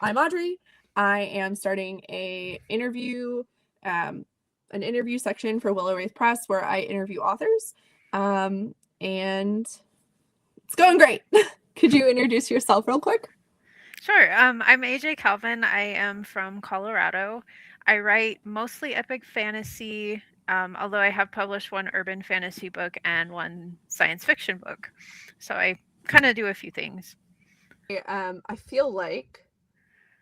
I'm Audrie. I am starting an interview section for Willow Wraith Press where I interview authors, and it's going great. Could you introduce yourself real quick? Sure. I'm AJ Calvin. I am from Colorado. I write mostly epic fantasy, although I have published one urban fantasy book and one science fiction book. So I kind of do a few things. I feel like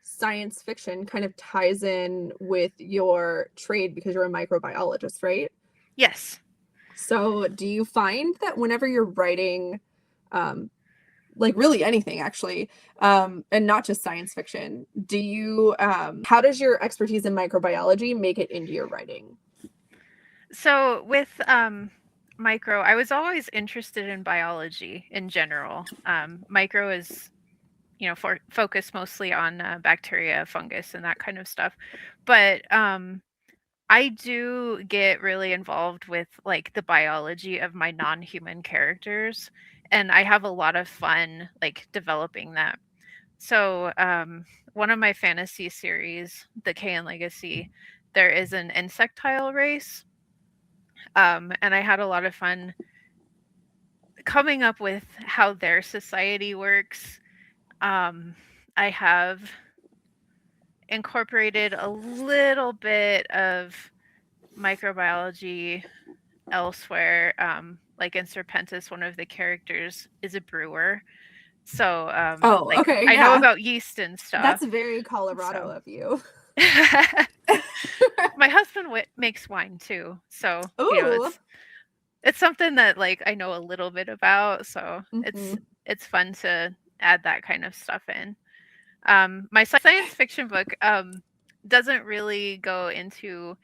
science fiction kind of ties in with your trade because you're a microbiologist, right? Yes. So do you find that whenever you're writing, um, like really anything actually, and not just science fiction, how does your expertise in microbiology make it into your writing? So with micro, I was always interested in biology in general. Micro is, focused mostly on bacteria, fungus, and that kind of stuff. But I do get really involved with like the biology of my non-human characters, and I have a lot of fun like developing that. So, one of my fantasy series, The Kayan Legacy, there is an insectile race, and I had a lot of fun coming up with how their society works. Um, I have incorporated a little bit of microbiology elsewhere. Like in Serpentis, one of the characters is a brewer. So, Oh, like okay, I know yeah. about yeast and That's stuff. very Colorado So, of you. my husband makes wine too. So, Ooh. it's something that like I know a little bit about. So Hmm. it's fun to add that kind of stuff in. My science fiction book doesn't really go into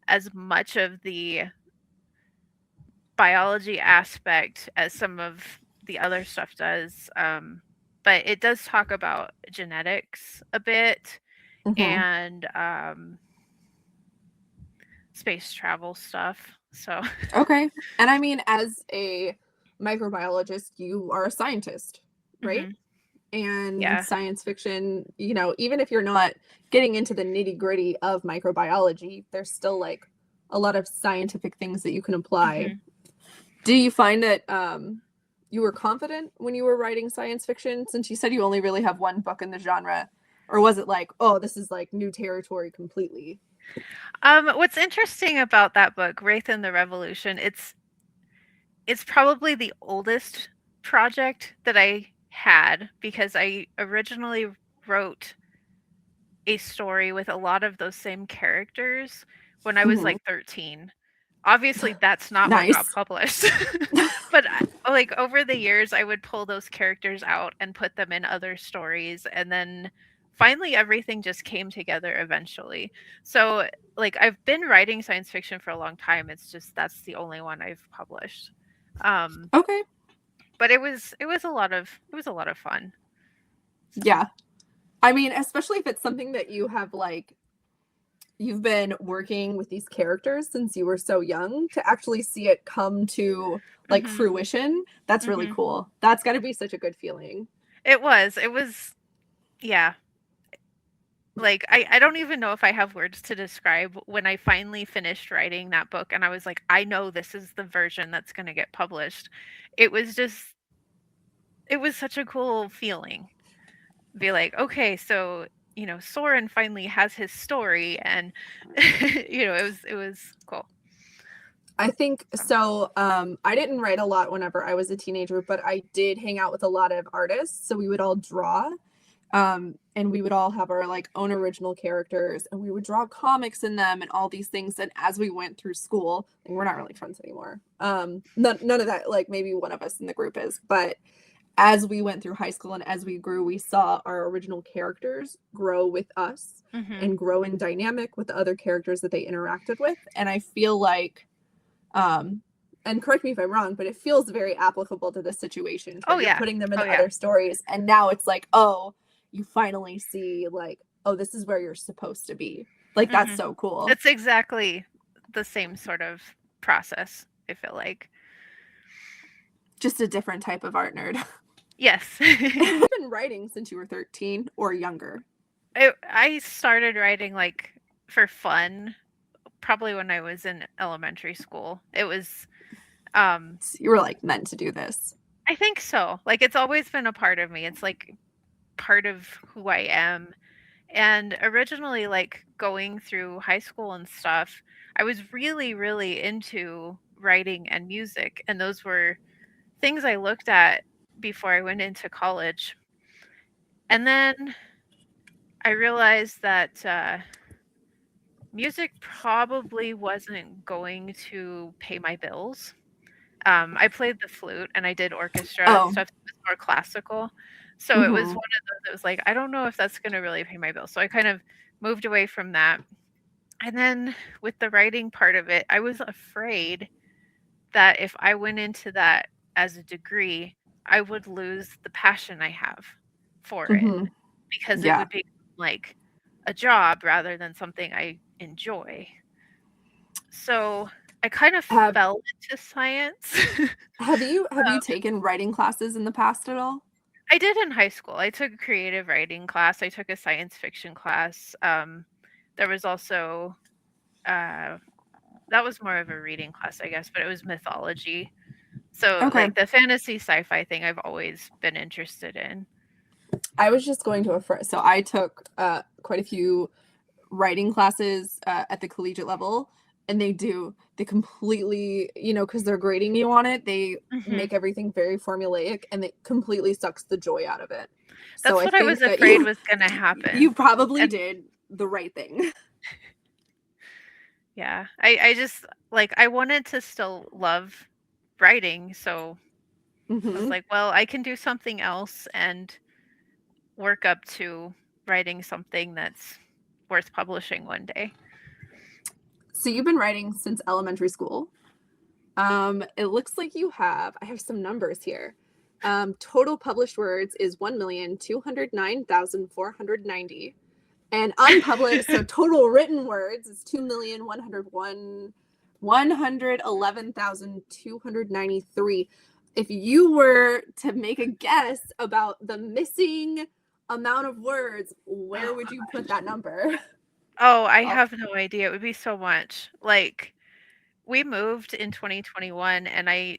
as much of the biology aspect as some of the other stuff does. But it does talk about genetics a bit Hmm. and space travel stuff. So, Okay. And I mean, as a microbiologist, you are a scientist, right? mhm, And yeah. science fiction, even if you're not getting into the nitty gritty of microbiology, there's still like a lot of scientific things that you can apply. Mhm. Do you find that you were confident when you were writing science fiction, since you said you only really have one book in the genre? Or was it like, oh, this is like new territory completely? What's interesting about that book, Wraith and the Revolution, it's probably the oldest project that I had because I originally wrote a story with a lot of those same characters when I was Hmm. like 13. Obviously, that's not what got Nice. published. But like over the years, I would pull those characters out and put them in other stories. And then finally, everything just came together eventually. So, like, I've been writing science fiction for a long time. It's just that's the only one I've published. Um, Okay. but it was a lot of fun. So, Yeah. I mean, especially if it's something that you've been working with these characters since you were so young, to actually see it come to like hmm fruition, that's really hmm cool. That's got to be such a good feeling. it was, yeah. Like, I don't even know if I have words to describe when I finally finished writing that book and I was like, "I know this is the version that's gonna get published." It was just it was such a cool feeling. Be like, "Okay, so, Soren finally has his story," and, it was cool. I think So so. I didn't write a lot whenever I was a teenager, but I did hang out with a lot of artists. So we would all draw, and we would all have our like own original characters, and we would draw comics in them and all these things. And as we went through school, and we're not really friends anymore. None of that. Like maybe one of us in the group is, but as we went through high school and as we grew, we saw our original characters grow with us mhm. and grow in dynamic with the other characters that they interacted with. And I feel like um and correct me if I'm wrong, but it feels very applicable to this situation where Oh, you're yeah. putting them in Oh, yeah. other stories and now it's like, oh, you finally see like, oh, this is where you're supposed to be. Like that's Mhm. so cool. It's exactly the same sort of process, I feel like. Just a different type of art nerd. Yes. You've been writing since you were 13 or younger. I started writing like for fun probably when I was in elementary school. It was So you were like meant to do this. I think so. Like it's always been a part of me. It's like part of who I am. And originally like going through high school and stuff, I was really really into writing and music, and those were things I looked at before I went into college. And then I realized that music probably wasn't going to pay my bills. I played the flute and I did orchestra and Oh. stuff that was more classical. So it was Mm-hmm. one of those that was like, I don't know if that's going to really pay my bills. So I kind of moved away from that. And then with the writing part of it, I was afraid that if I went into that as a degree, I would lose the passion I have for it Mm-hmm. because it Yeah. would be like a job rather than something I enjoy. So I kind of Have fell into science. have you taken writing classes in the past at all? I did in high school. I took a creative writing class. I took a science fiction class. There was also uh, that was more of a reading class, I guess, but it was mythology. So Okay. like the fantasy sci-fi thing I've always been interested in. I was just going to a first. So I took quite a few writing classes at the collegiate level, and they completely, because they're grading you on it, they Mhm. make everything very formulaic, and it completely sucks the joy out of it. So That's I what I was think that afraid you was gonna you happen. probably And did the right thing. yeah, I just like I wanted to still love writing, so I was Hmm. like, well, I can do something else and work up to writing something that's worth publishing one day. So you've been writing since elementary school. It looks like I have some numbers here. Total published words is 1,209,490. And unpublished, so total written words is 2,111,293. If you were to make a guess about the missing amount of words, where Oh would you put gosh. that number? Oh, I Oh, have no idea. It would be so much. Like we moved in 2021 and I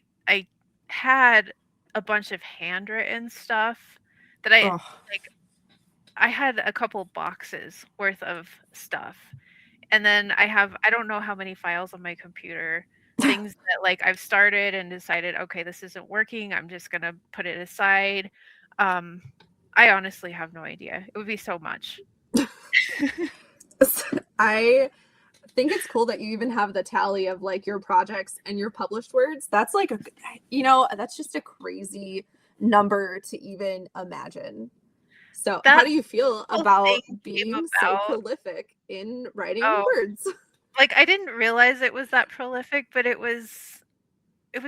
had a bunch of handwritten stuff that I oh. like I had a couple boxes worth of stuff. And then I don't know how many files on my computer, things that like I've started and decided, okay, this isn't working. I'm just gonna put it aside. Um, I honestly have no idea. It would be so much. I think it's cool that you even have the tally of like your projects and your published words. That's like that's just a crazy number to even imagine. So, how That do you feel whole about thing came being so about. prolific in writing Oh, words? like I didn't realize it was that prolific, but it was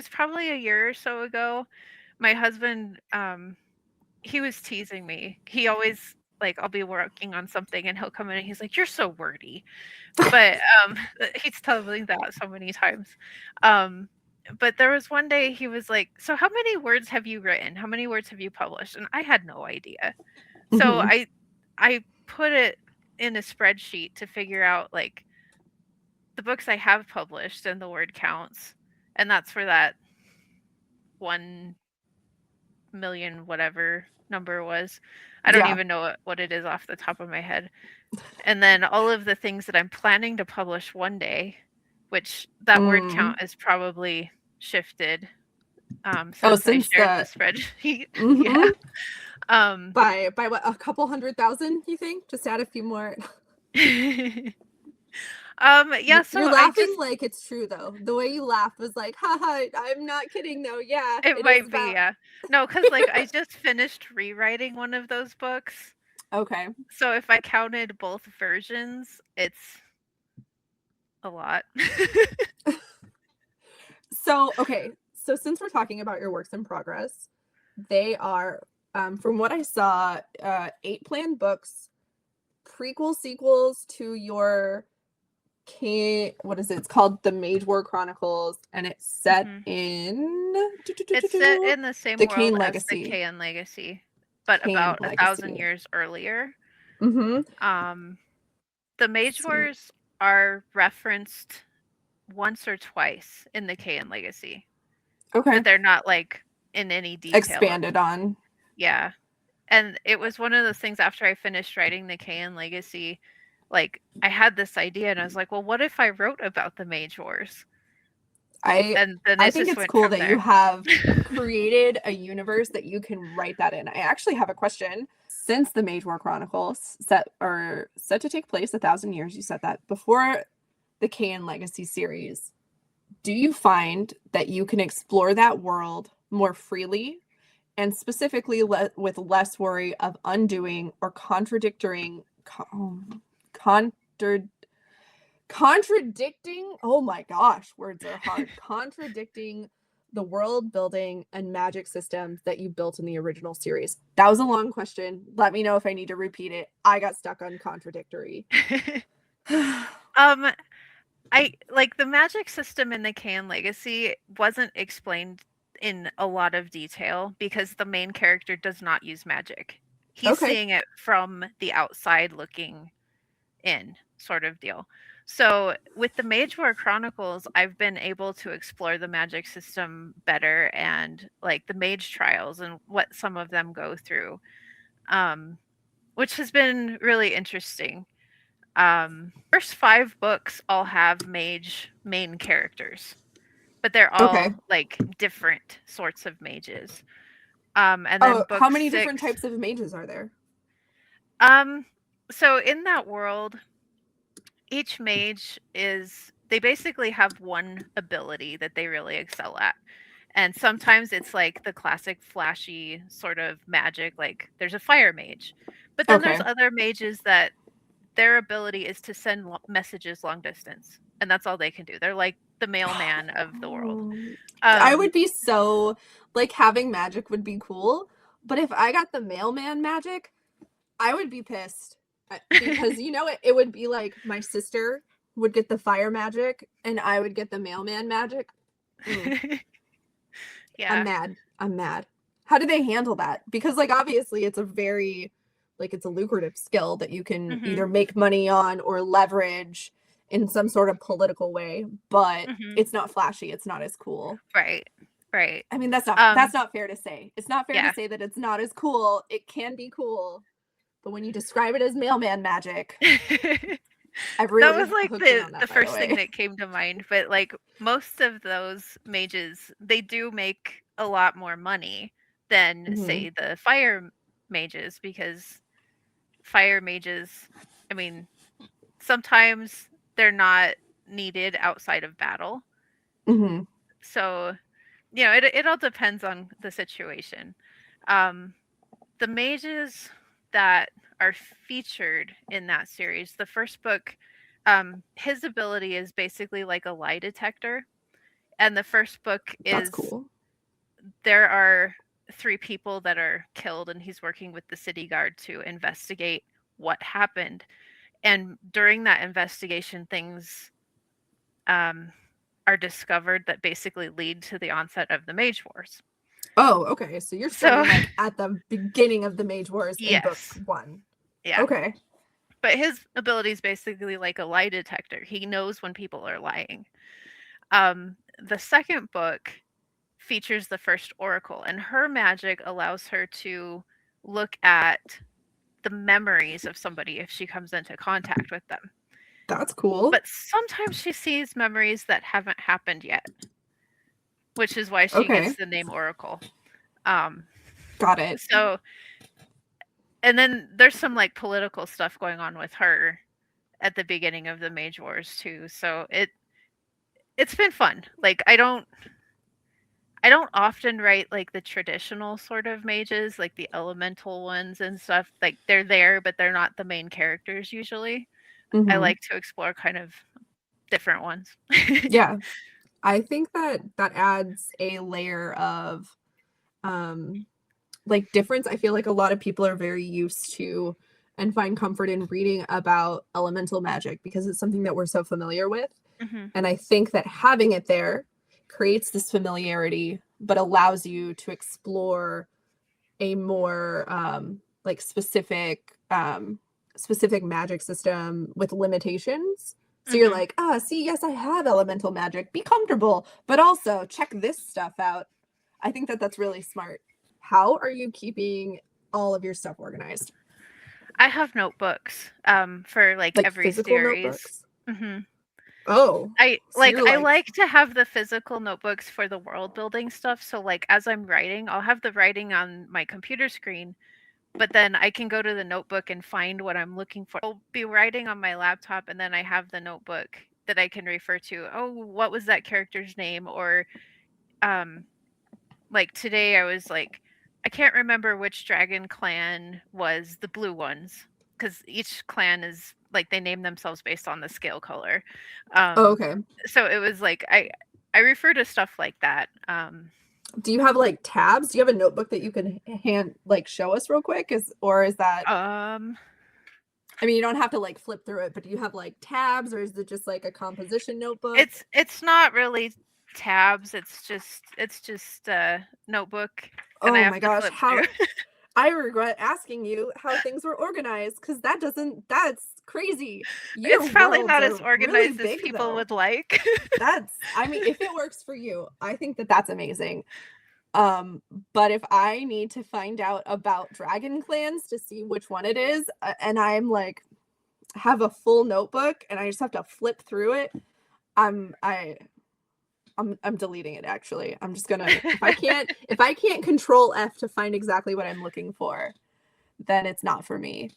probably a year or so ago. My husband, he was teasing me. He always like I'll be working on something and he'll come in and he's like, "You're so wordy." But he's told me that so many times. Um, but there was one day he was like, "So how many words have you written? How many words have you published?" And I had no idea. So Hmm. I put it in a spreadsheet to figure out like the books I have published and the word counts, and that's for that 1,000,000 whatever number was. I don't Yeah. even know what it is off the top of my head. And then all of the things that I'm planning to publish one day, which that word Mm. count is probably shifted Oh, since I since shared the the spreadsheet. Yeah. hmm Um, by what, a couple 100,000? You think? Just add a few more. yeah. So You're I laughing just like it's true though. The way you laughed was like, haha, I'm not kidding though. Yeah, it it is might be about. yeah. No, because like I just finished rewriting one of those books. Okay. So if I counted both versions, it's a lot. Okay. So since we're talking about your works in progress, they are, from what I saw, 8 planned books, prequel sequels to your what is it? It's called The Mage War Chronicles, and it's set Mhm. in It's set in the same the world Kane as the Legacy. Kayan Legacy, but Kane about 1,000 Legacy. years earlier. Mm-hmm. The Mage Sweet. Wars are referenced once or twice in the Kain Legacy, Okay. but they're not like in any detail of, Expanded on. yeah. And it was one of those things after I finished writing the Kain Legacy, like I had this idea and I was like, well, what if I wrote about the Mage Wars? I And then I it think just it's went cool from that you there. have created a universe that you can write that in. I actually have a question. Since the Mage War Chronicles set to take place 1,000 years, you said that before the Kain Legacy series, do you find that you can explore that world more freely and specifically with less worry of undoing or contra- contradicting, oh my gosh, words are hard, contradicting the world building and magic systems that you built in the original series? That was a long question. Let me know if I need to repeat it. I got stuck on contradictory. um I like the magic system in the Kain Legacy wasn't explained in a lot of detail because the main character does not use magic. He's Okay. seeing it from the outside looking in, sort of deal. So with the Mage War Chronicles, I've been able to explore the magic system better and like the mage trials and what some of them go through, which has been really interesting. First 5 books all have mage main characters, but they're Okay. all like different sorts of mages. And then Oh, book how many different 6, types of mages are there? um, so in that world, each mage is they basically have one ability that they really excel at. And sometimes it's like the classic flashy sort of magic, like there's a fire mage. But then there's Okay. other mages that their ability is to send messages long distance, and that's all they can do. They're like the mailman of the world. Oh, I Um, would be so like having magic would be cool, but if I got the mailman magic, I would be pissed. Because it would be like my sister would get the fire magic and I would get the mailman magic. Mm, I'm yeah. mad. I'm mad. How do they handle that? Because like obviously it's a very like it's a lucrative skill that you can Mhm. either make money on or leverage in some sort of political way, but Mhm. it's not flashy, it's not as cool. Right. Right. I mean, that's not Um, that's not fair to say. It's not fair to yeah. say that it's not as cool. It can be cool, but when you describe it as mailman magic, I've That really was like hooked in the on that, the by the first thing way. that came to mind, but like most of those mages, they do make a lot more money than Hmm. say the fire mages because fire mages, I mean, sometimes they're not needed outside of battle. Hmm. So, it all depends on the situation. Um, the mages that are featured in that series, the first book, his ability is basically like a lie detector. And the first book That's is cool. there are 3 people that are killed, and he's working with the city guard to investigate what happened. And during that investigation, things um, are discovered that basically lead to the onset of the Mage Wars. Oh, okay. So you're So, starting like at the beginning of the Mage Wars in book yes, one. yeah. Okay. But his ability is basically like a lie detector. He knows when people are lying. The second book features the first oracle, and her magic allows her to look at the memories of somebody if she comes into contact with them. That's cool. But sometimes she sees memories that haven't happened yet, which is why she Okay. gets the name Oracle. Um, Got it. so, and then there's some like political stuff going on with her at the beginning of the Mage Wars too. So it's been fun. Like I don't often write like the traditional sort of mages, like the elemental ones and stuff. Like they're there, but they're not the main characters usually. I Hmm. like to explore kind of different ones. Yeah. I think that that adds a layer of um like difference. I feel like a lot of people are very used to and find comfort in reading about elemental magic because it's something that we're so familiar with. Mhm. And I think that having it there creates this familiarity, but allows you to explore a more like specific specific magic system with limitations. So you're like, see, yes, I have elemental magic. Be comfortable, but also check this stuff out. I think that that's really smart. How are you keeping all of your stuff organized? I have notebooks for like Like every physical series. notebooks? hmm Oh, so you're I like, like to have the physical notebooks for the world building stuff. So like as I'm writing, I'll have the writing on my computer screen, but then I can go to the notebook and find what I'm looking for. I'll be writing on my laptop and then I have the notebook that I can refer to. Oh, what was that character's name? Or um like today I was like, I can't remember which dragon clan was the blue ones because each clan is like they name themselves based on the scale color. oh, Um, okay. so it was like I refer to stuff like that. Do you have like tabs? Do you have a notebook that you can hand like show us real quick? Is that, Um, I mean, you don't have to like flip through it, but do you have like tabs, or is it just like a composition notebook? it's not really tabs. It's just a notebook, and I Oh have my to gosh, flip through. how I regret asking you how things were organized, because that's crazy. It's Your probably worlds not as are really organized as big people though. would like. I mean, if it works for you, I think that that's amazing. Um, but if I need to find out about dragon clans to see which one it is, and I'm like have a full notebook and I just have to flip through it, I'm I I'm deleting it actually. I'm just gonna, if I can't control F to find exactly what I'm looking for, then it's not for me.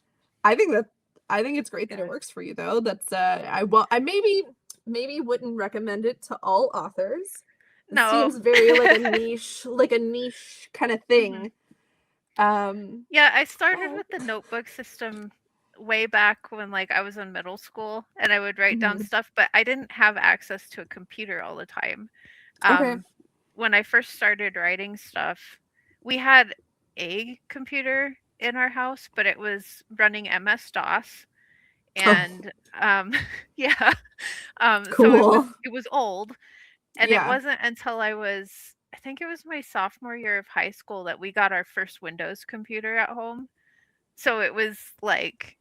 I think that I think it's great that it works for you though. That's I maybe wouldn't recommend it to all authors. It No. seems very like a niche kind of Mhm. thing. Yeah, I started But with the notebook system way back when like I was in middle school and I would write down mhm. stuff, but I didn't have access to a computer all the time. Okay. Um, when I first started writing stuff, we had a computer in our house, but it was running MS-DOS Oh, and yeah. So cool. it was old, and it Yeah. wasn't until I think it was my sophomore year of high school that we got our first Windows computer at home. So it was like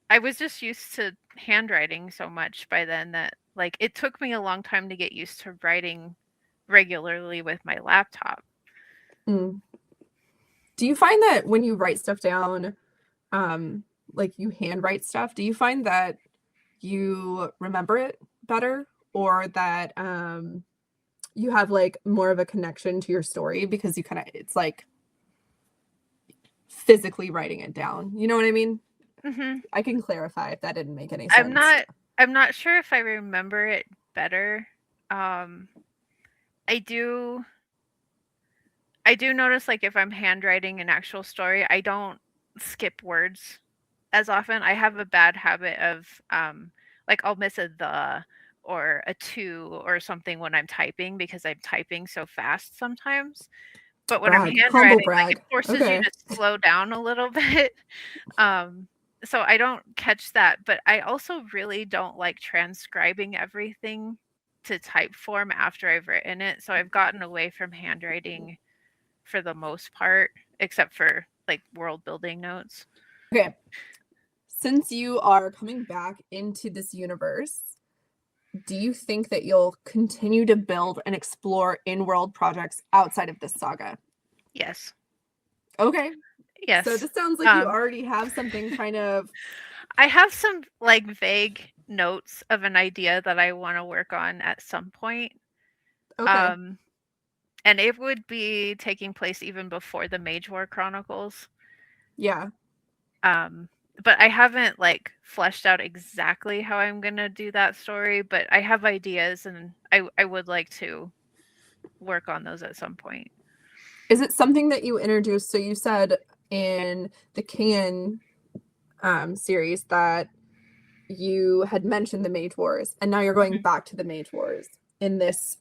I was just used to handwriting so much by then that like it took me a long time to get used to writing regularly with my laptop. Mm. Do you find that when you write stuff down, um, like you handwrite stuff, do you find that you remember it better, or that you have like more of a connection to your story because you kind of, it's like physically writing it down? You know what I mean? hmm I can clarify if that didn't make any I'm sense. not I'm not sure if I remember it better. Um, I do I do notice like if I'm handwriting an actual story, I don't skip words as often. I have a bad habit of like I'll miss a the or a to or something when I'm typing because I'm typing so fast sometimes. But when I'm Humble handwriting, like it brag. forces you Okay. to slow down a little bit. Um so I don't catch that, but I also really don't like transcribing everything to type form after I've written it. So I've gotten away from handwriting for the most part, except for like world building notes. Okay. Since you are coming back into this universe, do you think that you'll continue to build and explore in-world projects outside of this saga? Yes. Okay. So Yes. this sounds like you Um, already have something kind of, I have some like vague notes of an idea that I want to work on at some point. okay. Um, and it would be taking place even before the Mage War Chronicles. Yeah. Um, but I haven't like fleshed out exactly how I'm gonna do that story, but I have ideas and I would like to work on those at some point. Is it something that you introduced? So you said in the Can series that you had mentioned the Mage Wars, and now you're going Mhm. back to the Mage Wars in this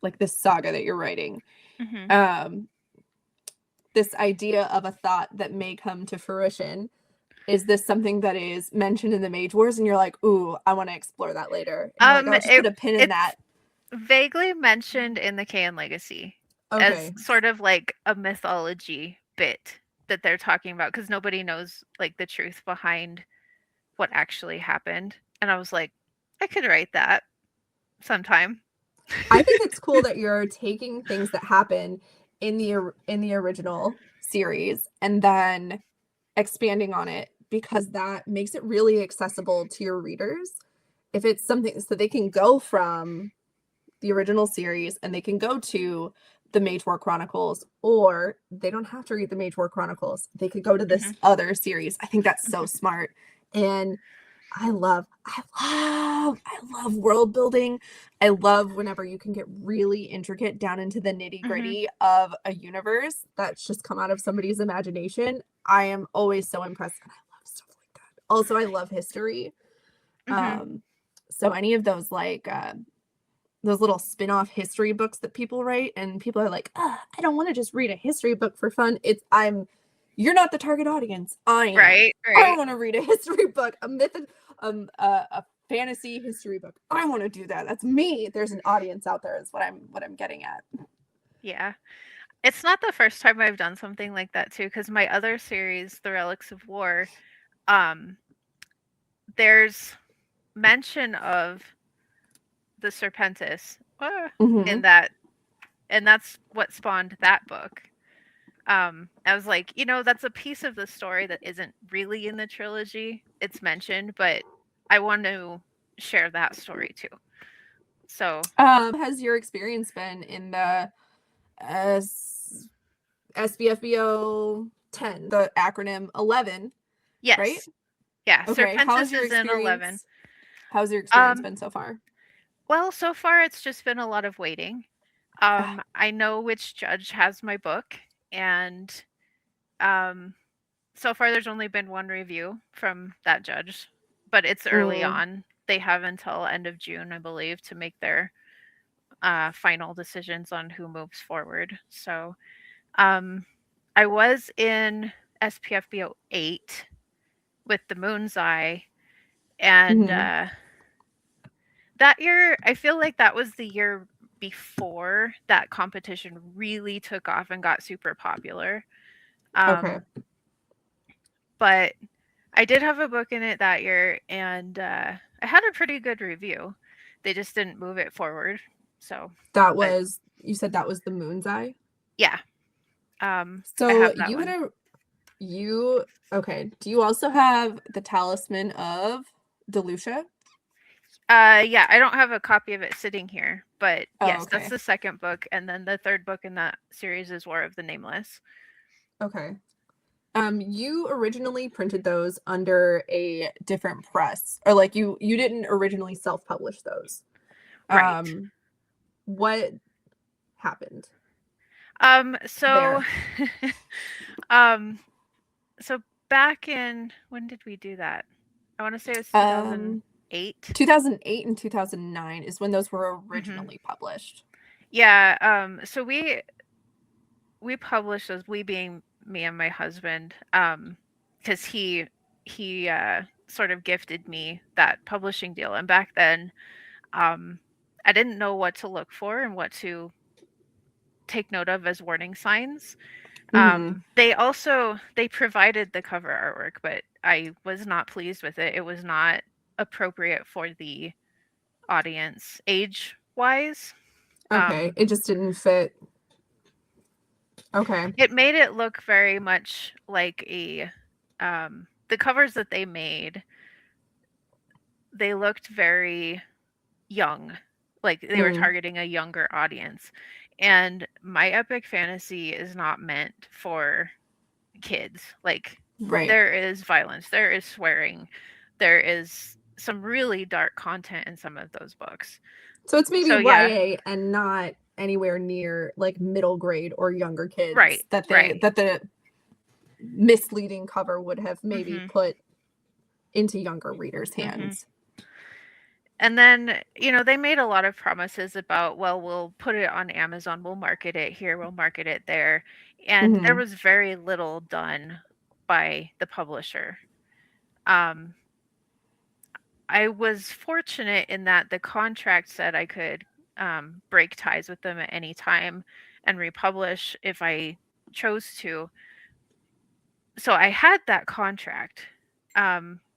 like this saga that you're writing. Mhm. Um, this idea of a thought that may come to fruition. Is this something that is mentioned in the Mage Wars, and you're like, ooh, I want to explore that later? And you're like, oh, I'll just put a pin in that. It's vaguely mentioned in the Cain Legacy as Okay. sort of like a mythology bit that they're talking about because nobody knows like the truth behind what actually happened. And I was like, I could write that sometime. I think it's cool that you're taking things that happen in the original series and then expanding on it, because that makes it really accessible to your readers. If it's something so they can go from the original series and they can go to the Mage War Chronicles, or they don't have to read the Mage War Chronicles. They could go to this other series. I think that's so smart. And I love world building. I love whenever you can get really intricate down into the nitty gritty of a universe that's just come out of somebody's imagination. I am always so impressed, and I love stuff like that. Also, I love history. So any of those those little spin-off history books that people write, and people are like, I don't want to just read a history book for fun. You're not the target audience. I am. Right. I want to read a history book, a fantasy history book. I want to do that. That's me. There's an audience out there is what I'm getting at. Yeah. It's not the first time I've done something like that too, because my other series, The Relics of War, there's mention of the Serpentis in that, and that's what spawned that book. I was like, that's a piece of the story that isn't really in the trilogy. It's mentioned, but I want to share that story too. So, has your experience been in the SBFBO 10, the acronym 11? yes. Right? Yeah, okay. Serpentis is in 11. How's your experience been so far? Well, so far it's just been a lot of waiting. I know which judge has my book, and so far there's only been one review from that judge, but it's early on. They have until end of June, I believe, to make their final decisions on who moves forward. So I was in SPFBO 8 with the Moon's Eye, and that year, I feel like that was the year before that competition really took off and got super popular. But I did have a book in it that year, and I had a pretty good review. They just didn't move it forward. So you said that was the Moon's Eye? Yeah. So okay. Do you also have the Talisman of Delucia? Yeah, I don't have a copy of it sitting here, but yes, okay. That's the second book, and then the third book in that series is War of the Nameless. Okay. You originally printed those under a different press, or like you didn't originally self-publish those. Right. What happened? So so back in, when did we do that? I want to say it was 2008. 2008 and 2009 is when those were originally published. Yeah, so we published those, we being me and my husband, because he sort of gifted me that publishing deal, and back then I didn't know what to look for and what to take note of as warning signs. They provided the cover artwork, but I was not pleased with it. It was not appropriate for the audience age wise. Okay, it just didn't fit. Okay. It made it look very much like the covers that they made, they looked very young, like they were targeting a younger audience. And my epic fantasy is not meant for kids. Like, there is violence, there is swearing, there is some really dark content in some of those books. So it's maybe YA and not anywhere near like middle grade or younger kids, that the misleading cover would have maybe put into younger readers' hands. And then, they made a lot of promises about, well, we'll put it on Amazon, we'll market it here, we'll market it there. And there was very little done by the publisher. I was fortunate in that the contract said I could break ties with them at any time and republish if I chose to. So I had that contract.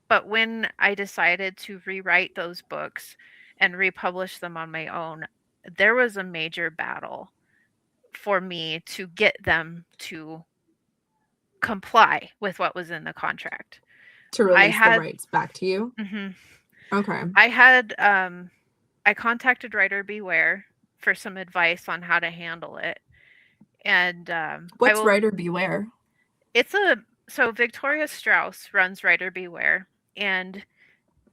But when I decided to rewrite those books and republish them on my own, there was a major battle for me to get them to comply with what was in the contract. To I release the had rights back to you. mhm. Okay. I had I contacted Writer Beware for some advice on how to handle it. And I What's will Writer Beware? it's a so Victoria Strauss runs Writer Beware, and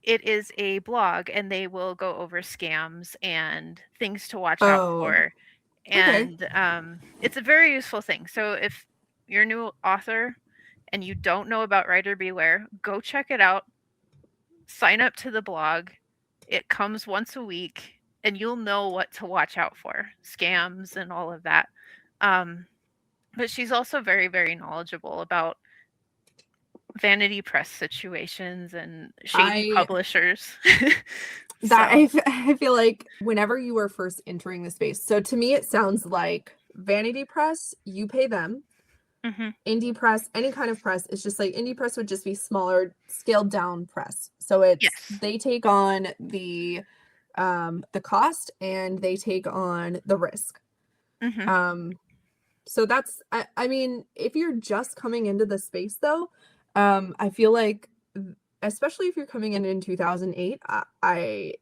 it is a blog, and they will go over scams and things to watch out Oh, for. okay. And it's a very useful thing. So if you're a new author and you don't know about Writer Beware, go check it out. Sign up to the blog. It comes once a week, and you'll know what to watch out for, scams and all of that. Um, but she's also very, very knowledgeable about Vanity Press situations and shady I publishers. that So, I feel like whenever you were first entering the space, so to me it sounds like Vanity Press, you pay them. mhm, Indie press, any kind of press, it's just like indie press would just be smaller, scaled down press. So it's yes. they take on the cost and they take on the risk. Mhm. Um so that's I mean, if you're just coming into the space though, I feel like especially if you're coming in 2008,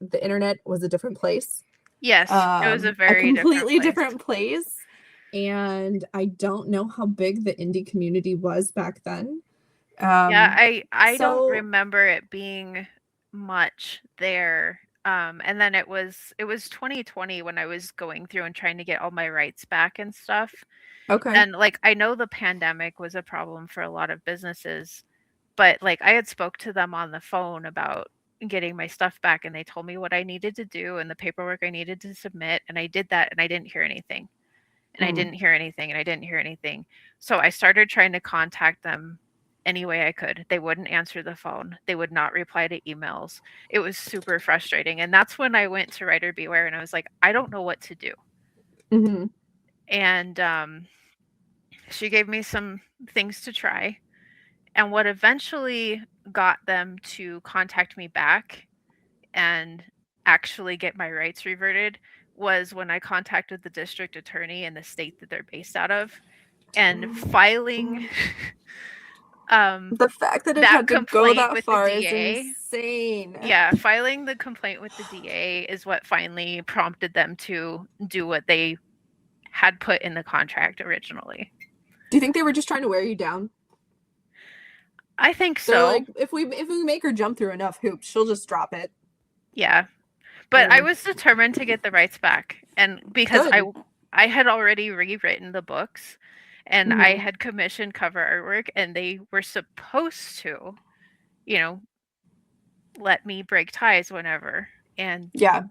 the internet was a different place. Yes, it was a A very different completely place. different place. And I don't know how big the indie community was back then. Yeah, Um, I don't so remember it being much there. And then it was 2020 when I was going through and trying to get all my rights back and stuff. okay. And like I know the pandemic was a problem for a lot of businesses, but like I had spoke to them on the phone about getting my stuff back, and they told me what I needed to do and the paperwork I needed to submit, and I did that, and I didn't hear anything. And I Mm, didn't hear anything, and I didn't hear anything. So I started trying to contact them any way I could. They wouldn't answer the phone. They would not reply to emails. It was super frustrating. And that's when I went to Writer Beware and I was like, I don't know what to do. mhm, And she gave me some things to try. And what eventually got them to contact me back and actually get my rights reverted was when I contacted the district attorney in the state that they're based out of and filing mm. um, The fact that it that had to go complaint that with the far is DA. insane. Yeah, filing the complaint with the DA is what finally prompted them to do what they had put in the contract originally. Do you think they were just trying to wear you down? I think They're so. like, if we make her jump through enough hoops, she'll just drop it. Yeah. But I And was determined to get the rights back, and because good. I had already rewritten the books and I Hmm. had commissioned cover artwork, and they were supposed to, you know, let me break ties whenever, and Yeah.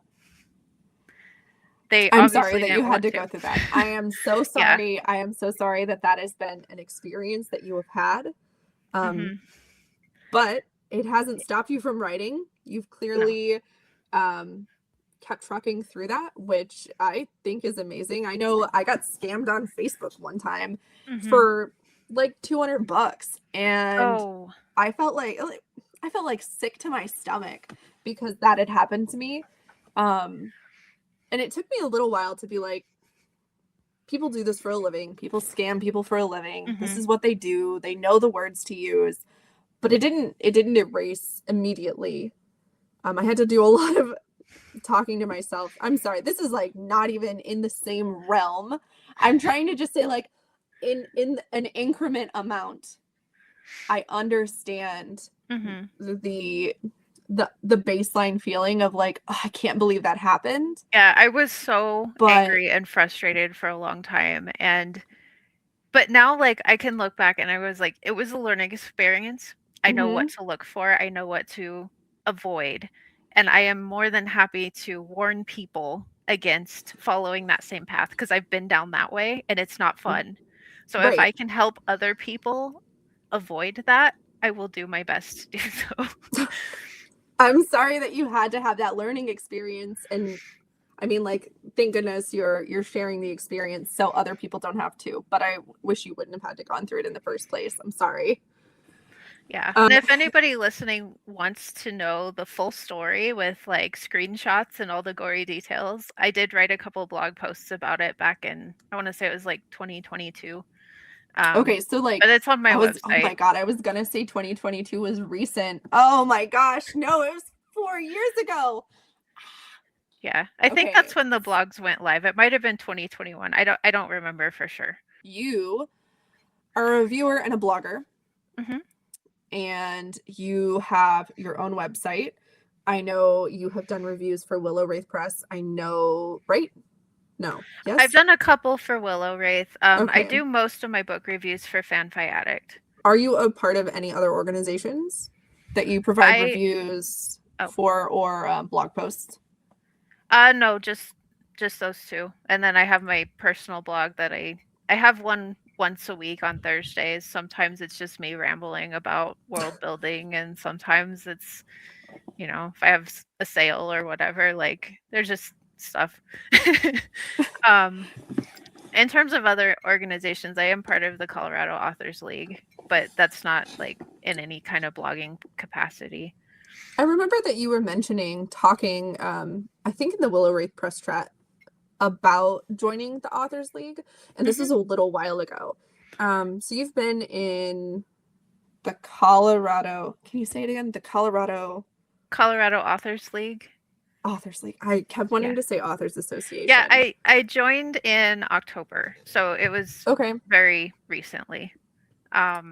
they I'm sorry obviously that you didn't had want to to. go through that. I am so Yeah. sorry. I am so sorry that that has been an experience that you have had. Um, Mhm. but it hasn't stopped you from writing. You've No. clearly um, kept trucking through that, which I think is amazing. I know I got scammed on Facebook one time Mhm. for like $200, and Oh. I felt like sick to my stomach because that had happened to me. Um, and it took me a little while to be like, people do this for a living. People scam people for a living. This Mhm. is what they do. They know the words to use. But it didn't erase immediately. I had to do a lot of talking to myself. I'm sorry. This is like not even in the same realm. I'm trying to just say like in an increment amount. I understand Mhm. the the baseline feeling of like, oh, I can't believe that happened. Yeah, I was so But angry and frustrated for a long time, and but now, like, I can look back and I was like, it was a learning experience. I know what mhm, to look for, I know what to avoid, and I am more than happy to warn people against following that same path because I've been down that way and it's not fun. So if right. I can help other people avoid that, I will do my best to do so. I'm sorry that you had to have that learning experience, and I mean, like, thank goodness you're sharing the experience so other people don't have to. But I wish you wouldn't have had to gone through it in the first place. I'm sorry. Yeah. And if anybody listening wants to know the full story with like screenshots and all the gory details, I did write a couple blog posts about it back in, I want to say it was like 2022. Okay, so like But it's on my oh my website. God, I was gonna say 2022 was recent. Oh my gosh, no, it was 4 years ago. Yeah. I think Okay, that's when the blogs went live. It might have been 2021. I don't remember for sure. you are a reviewer and a blogger, Mhm. and you have your own website. I know you have done reviews for Willow Wraith Press. I know, right? No. I've Yes? done a couple for Willow Wraith. I Okay. do most of my book reviews for Fanfi Addict. Are you a part of any other organizations that you provide I reviews oh for or blog posts? no, just those two. And then I have my personal blog that I have one once a week on Thursdays. Sometimes it's just me rambling about world building, and sometimes it's, if I have a sale or whatever, like there's just stuff. um in terms of other organizations, I am part of the Colorado Authors League, but that's not like in any kind of blogging capacity. I remember that you were talking, I think in the Willow Wraith Press chat about joining the Authors League, and this was a little while ago. So you've been in the Colorado, can you say it again? The Colorado Authors League. Authors League. I kept wanting Yeah. to say Authors Association. Yeah, I joined in October, so it was Okay. very recently. How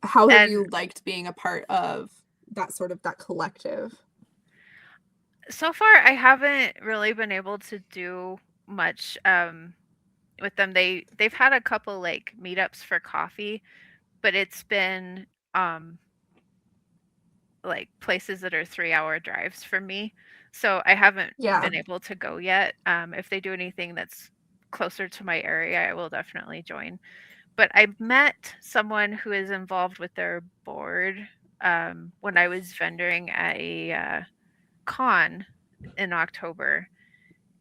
have and you liked being a part of that collective? so far I haven't really been able to do much with them. They've had a couple like meetups for coffee, but it's been like places that are 3-hour drives for me. So I haven't Yeah. been able to go yet. If they do anything that's closer to my area, I will definitely join. But I met someone who is involved with their board when I was vendoring at a con in October.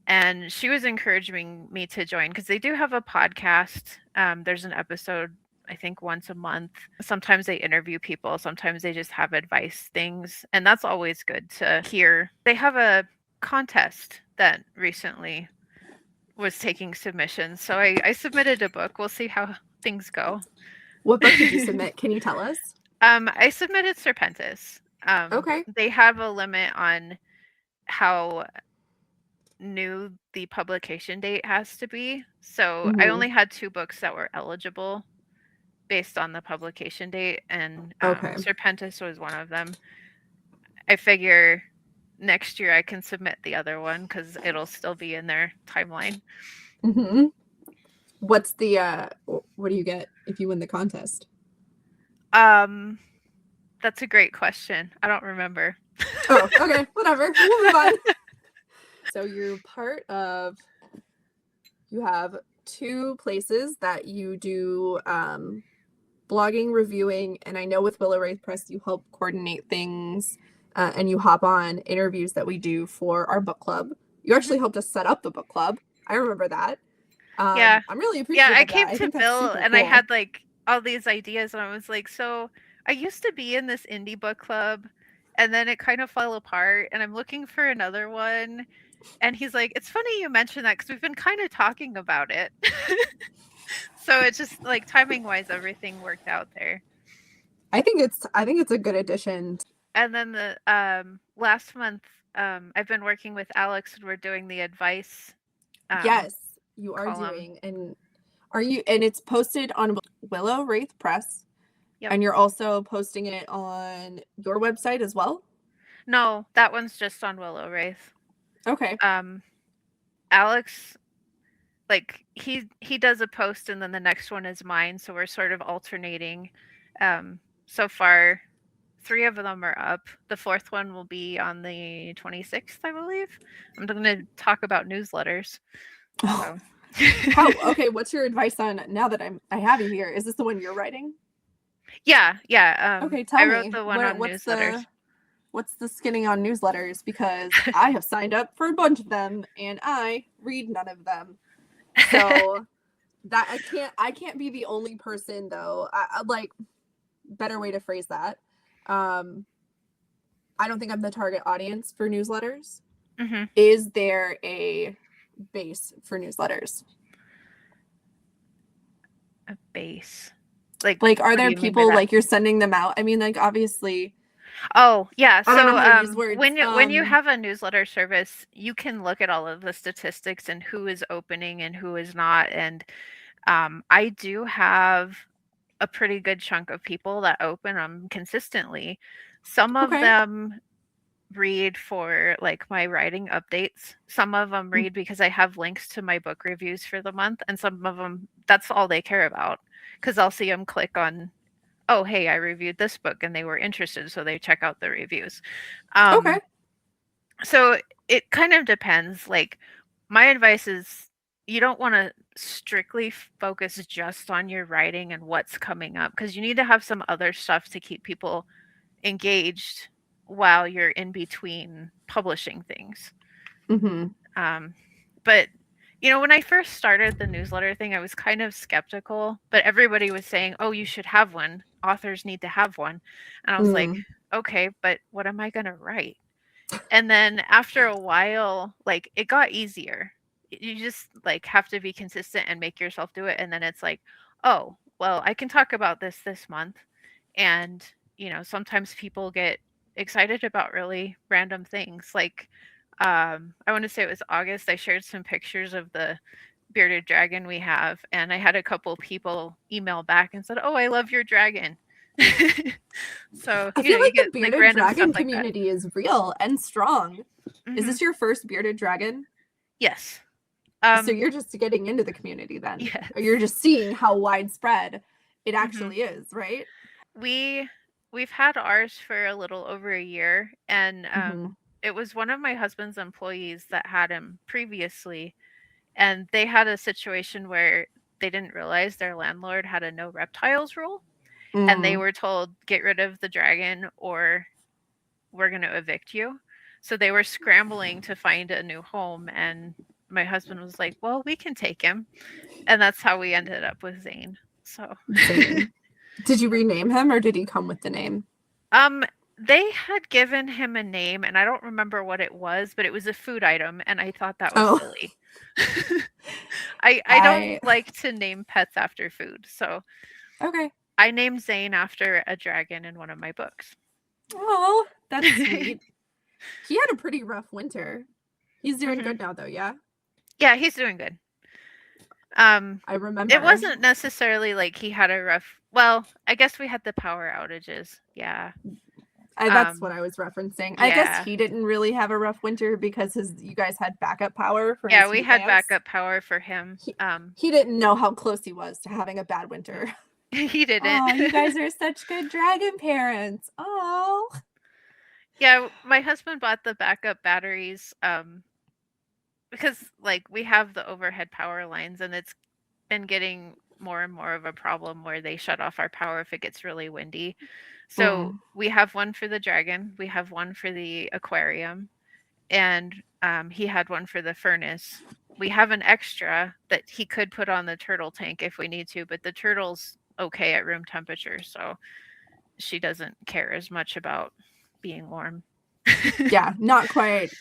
And she was encouraging me to join because they do have a podcast. There's an episode, I think, once a month. Sometimes they interview people, sometimes they just have advice things. And that's always good to hear. They have a contest that recently was taking submissions. So I submitted a book. We'll see how things go. What book did you submit? Can you tell us? I submitted Serpentis. Okay. They have a limit on how new the publication date has to be. So I only had 2 books that were eligible based on the publication date, and Okay. Serpentis was one of them. I figure next year I can submit the other one because it'll still be in their timeline. Mm-hmm. What's the what do you get if you win the contest? That's a great question. I don't remember. Oh, okay, whatever. We'll move on. So you're part of, you have 2 places that you do blogging, reviewing, and I know with Willow Wraith Press you help coordinate things and you hop on interviews that we do for our book club. You actually helped us set up the book club. I remember that. Yeah. I'm really appreciative Yeah, I of that. came I to think that's Bill super and I cool. had like all these ideas, and I was like, so I used to be in this indie book club, and then it kind of fell apart, and I'm looking for another one. And he's like, it's funny you mentioned that because we've been kind of talking about it. So it's just like timing wise, everything worked out there. I think it's a good addition. And then the last month, I've been working with Alex, and we're doing the advice. Yes, you are column. doing, and it's posted on Willow Wraith Press. Yep. And you're also posting it on your website as well? No, that one's just on Willow Wraith. Okay. Alex, like he does a post and then the next one is mine, so we're sort of alternating. So far 3 of them are up. The 4th one will be on the 26th, I believe. I'm going to talk about newsletters. So. Okay, what's your advice on, now that I have you here, is this the one you're writing? Yeah. Okay, tell I me. wrote the one on newsletters. What's the skinning on newsletters? Because I have signed up for a bunch of them and I read none of them. So that I can't be the only person though. I like, better way to phrase that. um, I don't think I'm the target audience for newsletters. Mm-hmm. Is there a base for newsletters? A base. Like, Like, are what do there you mean by people, that? like, you're sending them out? I mean, like, obviously, Oh, yeah. I don't know So, how to use words. when you have a newsletter service, you can look at all of the statistics and who is opening and who is not. And I do have a pretty good chunk of people that open them consistently. Some of Okay. them read for like my writing updates. Some of them read because I have links to my book reviews for the month, and some of them that's all they care about because I'll see them click on, oh hey, I reviewed this book and they were interested, so they check out the reviews. Okay. Um, so it kind of depends. Like my advice is you don't want to strictly focus just on your writing and what's coming up because you need to have some other stuff to keep people engaged while you're in between publishing things. Mm-hmm. Um, but when I first started the newsletter thing, I was kind of skeptical, but everybody was saying, "Oh, you should have one. Authors need to have one." And I was like, Mm. "Okay, but what am I going to write?" And then after a while, like it got easier. You just like have to be consistent and make yourself do it, and then it's like, "Oh, well, I can talk about this month." And, sometimes people get excited about really random things. Like, I want to say it was August, I shared some pictures of the bearded dragon we have, and I had a couple people email back and said, "Oh, I love your dragon." So, I feel you like the get like bearded random stuff dragon like that. community is real and strong. Is Hmm. this your first bearded dragon? Yes. So Um, you're just getting into the community then. yes. Or you're just seeing how widespread it Hmm. actually is, right? We've had ours for a little over a year, and Mm-hmm. it was one of my husband's employees that had him previously, and they had a situation where they didn't realize their landlord had a no reptiles rule, and they Mm. were told, "Get rid of the dragon or we're going to evict you." So they were scrambling to find a new home, and my husband was like, "Well, we can take him." And that's how we ended up with Zane. So Zane. Did you rename him or did he come with the name? Um, they had given him a name, and I don't remember what it was, but it was a food item, and I thought that was Oh, silly. I don't I like to name pets after food, so okay. I named Zane after a dragon in one of my books. Oh, that's sweet. He had a pretty rough winter. He's doing Hmm. good now though, yeah? Yeah, he's doing good. Um, I it remember. wasn't necessarily like he had a rough. Well, I guess we had the power outages. Yeah. That's what I was referencing. I guess Yeah. he didn't really have a rough winter because you guys had backup power for Yeah, his we heat had lamps. backup power for him. He he didn't know how close he was to having a bad No, winter. he didn't. Oh, you guys are such good dragon parents. Oh. Yeah, my husband bought the backup batteries, because, like, we have the overhead power lines, and it's been getting more and more of a problem where they shut off our power if it gets really windy. So Mm. we have one for the dragon, we have one for the aquarium, and he had one for the furnace. We have an extra that he could put on the turtle tank if we need to, but the turtle's okay at room temperature, so she doesn't care as much about being warm. Yeah, not quite.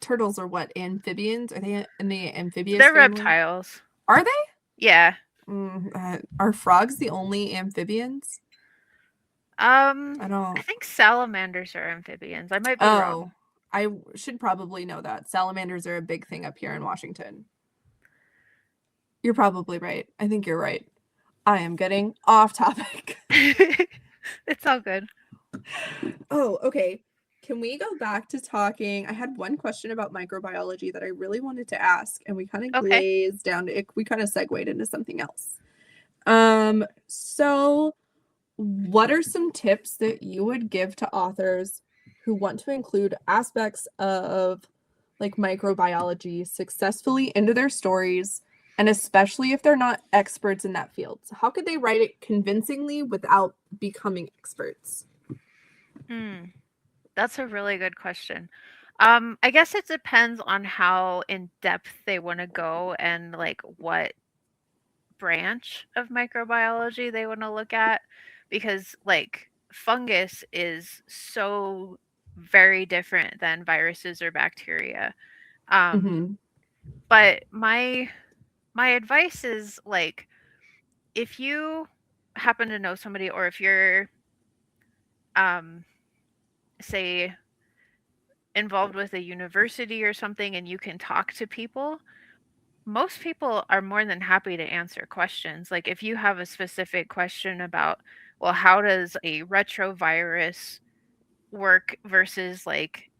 Turtles are what, amphibians? Are they in the amphibious They're family? reptiles. Are they? Yeah. Are frogs the only amphibians? I I don't. think salamanders are amphibians. I might be wrong. Oh, I should probably know that. Salamanders are a big thing up here in Washington. You're probably right. I think you're right. I am getting off topic. It's all good. Oh, okay. Can we go back to talking? I had one question about microbiology that I really wanted to ask, and we kind of Okay. glazed down to it. We kind of segued into something else. So what are some tips that you would give to authors who want to include aspects of like microbiology successfully into their stories, and especially if they're not experts in that field? So how could they write it convincingly without becoming experts? Hmm. That's a really good question. I guess it depends on how in depth they want to go and like what branch of microbiology they want to look at because like fungus is so very different than viruses or bacteria. Mm-hmm. But my advice is, like, if you happen to know somebody, or if you're um say involved with a university or something and you can talk to people, most people are more than happy to answer questions. Like, if you have a specific question about, well, how does a retrovirus work versus like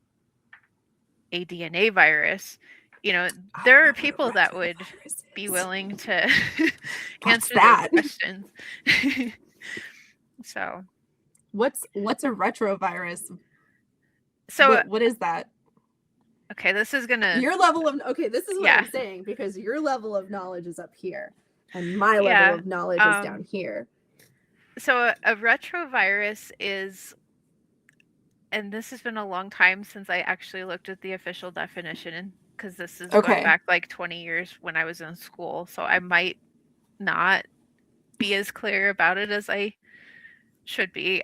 a DNA virus, I don't there know are what a people that would retrovirus be is. willing to What's answer those that? questions. So, What's a retrovirus? so What is that? okay, this is gonna, Your level of okay, this is what I'm yeah, saying, because your level of knowledge is up here and my level yeah. of knowledge is down Um, here. so a retrovirus is, and this has been a long time since I actually looked at the official definition, because this is going Okay. back like 20 years when I was in school, so I might not be as clear about it as I should be.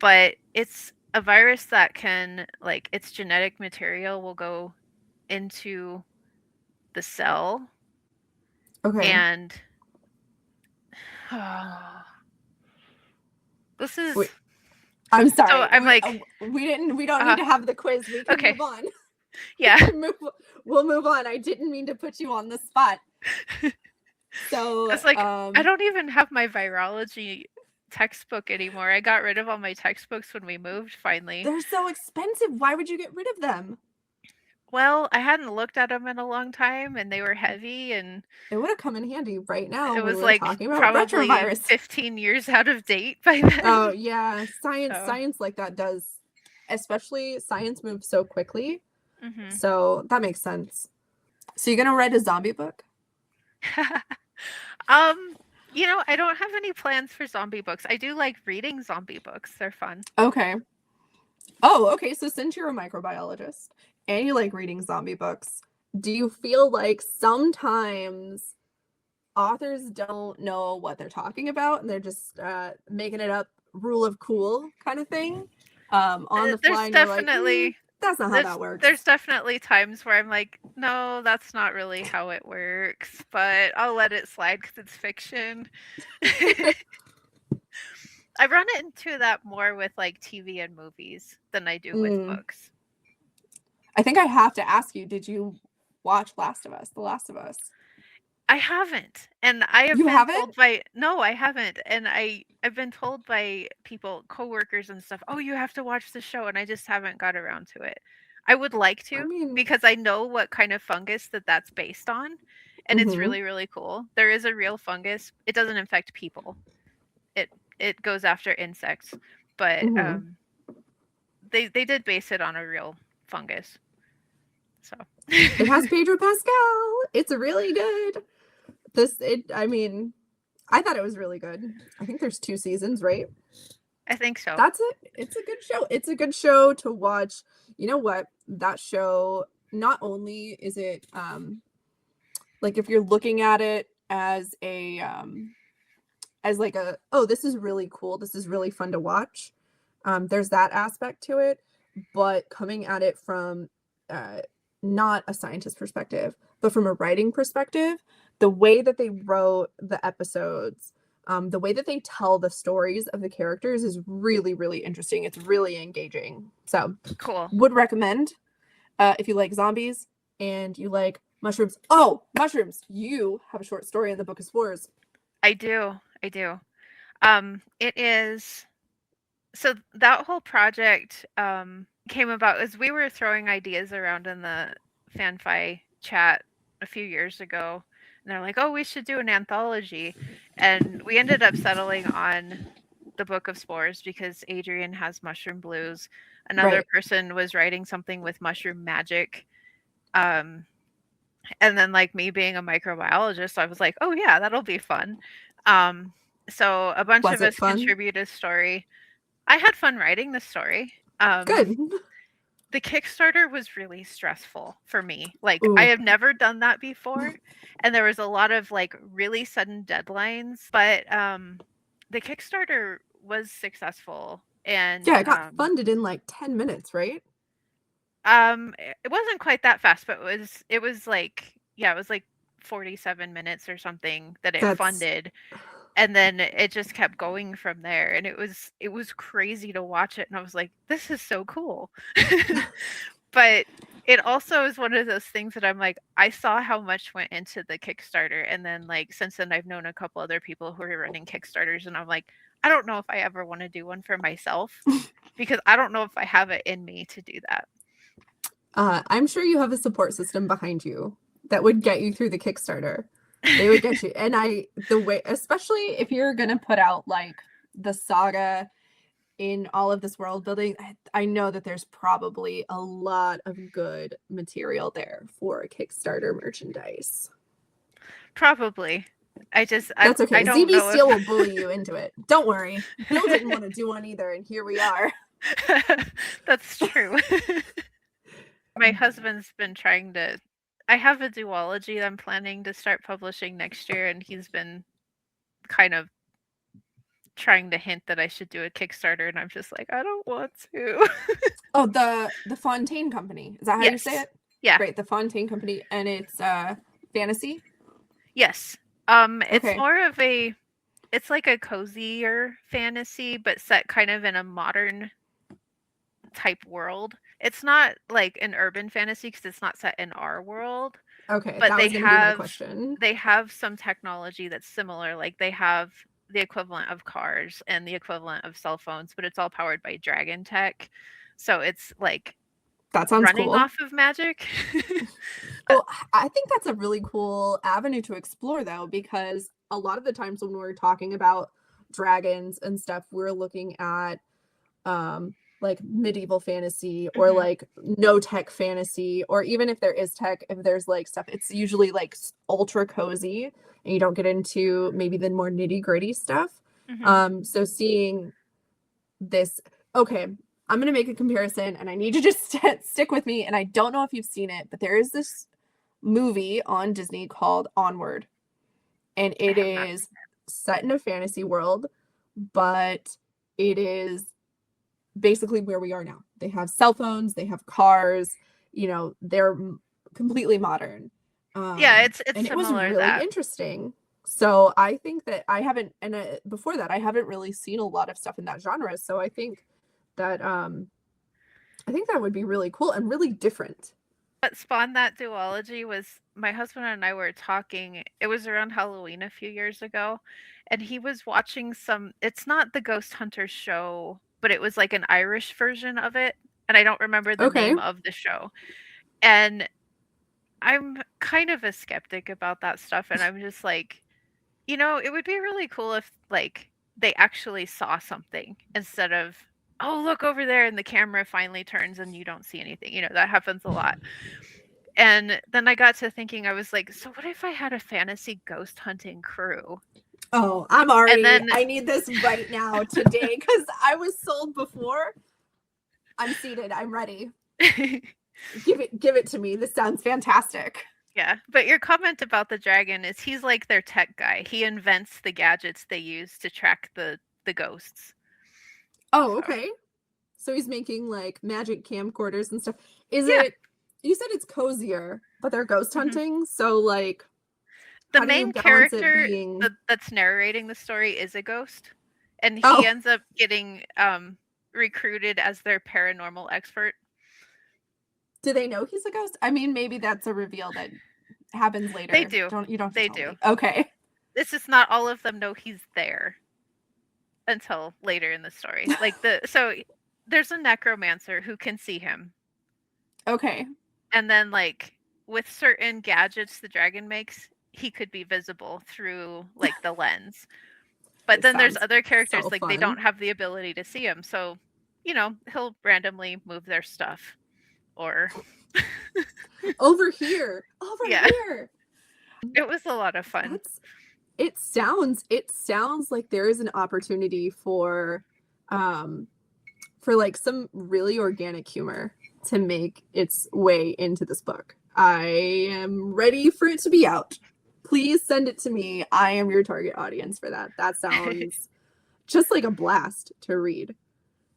But it's a virus that can, like, its genetic material will go into the cell, Okay. and this is, Wait, I'm so sorry. I'm like, We don't need to have the quiz. We can okay, move on. yeah. We'll move on. I didn't mean to put you on the spot. So, It's like, I don't even have my virology textbook anymore. I got rid of all my textbooks when we moved finally. they're so expensive. Why would you get rid of them? Well, I hadn't looked at them in a long time, and they were heavy, and It would have come in handy right now it when was we're like talking about probably retrovirus. 15 years out of date by then. Oh yeah, So, science like that does, especially science moves so quickly. mhm. So that makes sense. So you're gonna write a zombie book? um, I don't have any plans for zombie books. I do like reading zombie books. They're fun. Okay. Oh, okay. So since you're a microbiologist and you like reading zombie books, do you feel like sometimes authors don't know what they're talking about and they're just making it up, rule of cool kind of thing, on the fly, There's and you're like, definitely that's not how that there's works. definitely times where I'm like, no, that's not really how it works, but I'll let it slide because it's fiction. I run into that more with like TV and movies than I do with Mm. books. I think I have to ask you, did you watch Last of Us, The Last of Us? I haven't, and I have You been haven't? told by, no, I haven't, and I've been told by people, coworkers and stuff, oh, you have to watch the show, and I just haven't got around to it. I would like I to, mean, because I know what kind of fungus that's based on, and it's mm-hmm, really, really cool. There is a real fungus. It doesn't infect people. It it goes after insects, but mm-hmm. they did base it on a real fungus. So It has Pedro Pascal. It's really good. I mean, I thought it was really good. I think there's 2 seasons, right? I think so. That's it. It's a good show. It's a good show to watch. You know what? That show, not only is it like, if you're looking at it as a as like a, oh, this is really cool, this is really fun to watch. There's that aspect to it, but coming at it from uh not a scientist perspective, but from a writing perspective, the way that they wrote the episodes, the way that they tell the stories of the characters is really, really interesting. It's really engaging. So Cool. would recommend, if you like zombies and you like mushrooms. Oh, mushrooms. You have a short story in the Book of Spores. I do. I do. It is, so that whole project came about as we were throwing ideas around in the FanFi chat a few years ago. And they're like, oh, we should do an anthology. And we ended up settling on the Book of Spores because Adrian has mushroom blues. Another Right. person was writing something with mushroom magic. Um, and then, like, me being a microbiologist, I was like, oh, yeah, that'll be fun. So a bunch Was of it us fun? contributed a story. I had fun writing the story. Good. The Kickstarter was really stressful for me. Like, I Ooh. have never done that before, and there was a lot of like really sudden deadlines. But the Kickstarter was successful, and Yeah, it got funded in like 10 minutes, right? it wasn't quite that fast, but it was like, yeah, it was like 47 minutes or something that it That's funded, and then it just kept going from there, and it was crazy to watch it, and I was like, this is so cool. But it also is one of those things that I'm like, I saw how much went into the Kickstarter, and then, like, since then I've known a couple other people who are running Kickstarters, and I'm like, I don't know if I ever want to do one for myself because I don't know if I have it in me to do that. I'm sure you have a support system behind you that would get you through the Kickstarter. They would get you. And the way, especially if you're going to put out like the saga in all of this world building, I know that there's probably a lot of good material there for Kickstarter merchandise. Probably. That's okay. I don't ZB know Steel will if bully you into it. Don't worry. Bill didn't want to do one either, and here we are. That's true. My husband's been trying to. I have a duology that I'm planning to start publishing next year, and he's been kind of trying to hint that I should do a Kickstarter, and I'm just like, I don't want to. Oh, the Fontaine Company. Is that how you say it? Yeah. Great, the Fontaine Company, and it's fantasy. Yes. It's Okay. more of a. It's like a cozier fantasy, but set kind of in a modern type world. It's not like an urban fantasy because it's not set in our world, Okay, but that was going to be my question. they have some technology that's similar. Like they have the equivalent of cars and the equivalent of cell phones, but it's all powered by dragon tech. So it's like That sounds running cool. off of magic. Well, I think that's a really cool avenue to explore, though, because a lot of the times when we're talking about dragons and stuff, we're looking at like medieval fantasy or Mhm. like no tech fantasy, or even if there is tech, if there's like stuff, it's usually like ultra cozy and you don't get into maybe the more nitty-gritty stuff. Mhm. So seeing this, okay, I'm gonna make a comparison and I need you to just stick with me, and I don't know if you've seen it, but there is this movie on Disney called Onward, and I it have not is seen set in a fantasy world, but it is basically where we are now. They have cell phones, they have cars, they're completely modern. it. Yeah, it's And it was similar really that. interesting. So I think that I haven't, and before that, I haven't really seen a lot of stuff in that genre. So I think that would be really cool and really different. What spawned that duology was my husband and I were talking. It was around Halloween a few years ago, and he was watching some. It's not the Ghost Hunters show, but it was like an Irish version of it, and I don't remember the Okay. name of the show. And I'm kind of a skeptic about that stuff, and I'm just like, it would be really cool if like they actually saw something instead of, oh, look over there, and the camera finally turns and you don't see anything. That happens a lot. And then I got to thinking, I was like, so what if I had a fantasy ghost hunting crew? Oh, And then I need this right now today because I was sold before. I'm seated. I'm ready. Give it to me. This sounds fantastic. yeah, but your comment about the dragon is he's like their tech guy. He invents the gadgets they use to track the ghosts. Oh, So, okay. So he's making like magic camcorders and stuff. Is yeah. it, you said it's cozier, but they're ghost Mhm. hunting. So like, The how do you main balance it character being, that's narrating the story is a ghost, and he oh, ends up getting recruited as their paranormal expert. do they know he's a ghost? I mean, maybe that's a reveal that happens They later. do. You don't have to They tell do. me. Okay. It's just not all of them know he's there until later in the story. So there's a necromancer who can see him. Okay. And then like with certain gadgets the dragon makes, he could be visible through like the lens. But This then there's sounds other characters so like they fun. don't have the ability to see him. So, he'll randomly move their stuff or Over here. Over yeah, here. it was a lot of fun. That's it sounds like there is an opportunity for like some really organic humor to make its way into this book. I am ready for it to be out. Please send it to me. I am your target audience for that. That sounds just like a blast to read.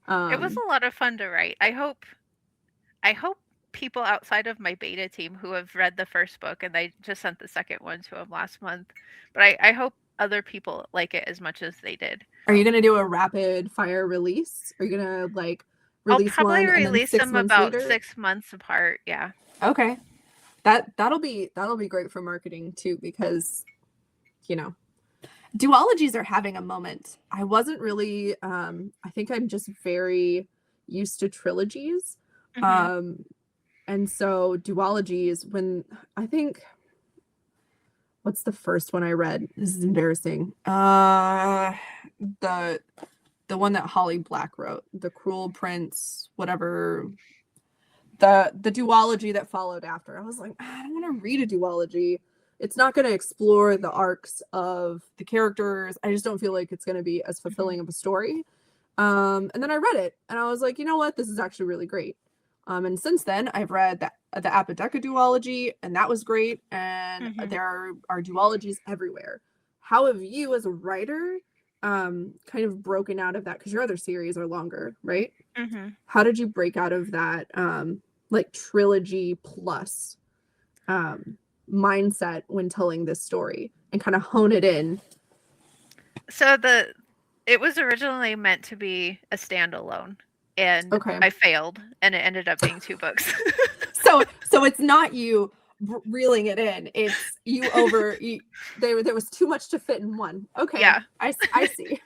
It was a lot of fun to write. I hope people outside of my beta team who have read the first book, and I just sent the second one to them last month, but I hope other people like it as much as they did. Are you gonna do a rapid fire release? Are you gonna like I'll release probably one and then release 6 them months about later? 6 months apart. Yeah. Okay. That'll be great for marketing too, because duologies are having a moment. I wasn't really I think I'm just very used to trilogies. Mm-hmm. And so duologies, when I think, what's the first one I read? This is embarrassing. The one that Holly Black wrote, The Cruel Prince, whatever. The duology that followed after. I was like, I don't want to read a duology. It's not going to explore the arcs of the characters. I just don't feel like it's going to be as fulfilling of a story. And then I read it and I was like, you know what? This is actually really great. And since then, I've read the Apotheca duology, and that was great. And there are duologies everywhere. How have you, as a writer, kind of broken out of that? Because your other series are longer, right? Mm-hmm. How did you break out of that, like trilogy plus mindset when telling this story and kind of hone it in? So it was originally meant to be a standalone, and Okay. I failed, and it ended up being 2 books. So it's not you reeling it in. It's you over. There was too much to fit in one. Okay. Yeah. I see.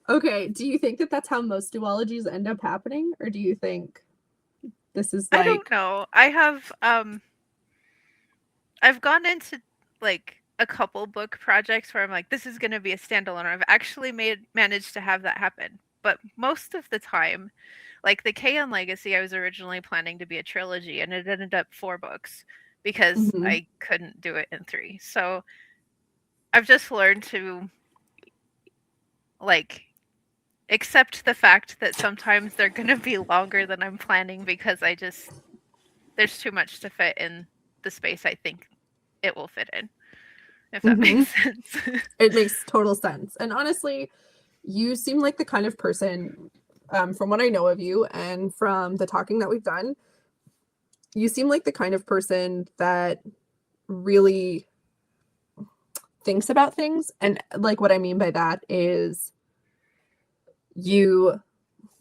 Okay. Do you think that that's how most duologies end up happening, or do you think this is like? I don't know. I've gone into like a couple book projects where I'm like, this is going to be a standalone. I've actually managed to have that happen. But most of the time, like the K-On! Legacy, I was originally planning to be a trilogy, and it ended up 4 books because I couldn't do it in 3. So I've just learned to like accept the fact that sometimes they're going to be longer than I'm planning, because there's too much to fit in the space I think it will fit in, if that makes sense. It makes total sense. And honestly, you seem like the kind of person, from what I know of you and from the talking that we've done, you seem like the kind of person that really thinks about things. And like, what I mean by that is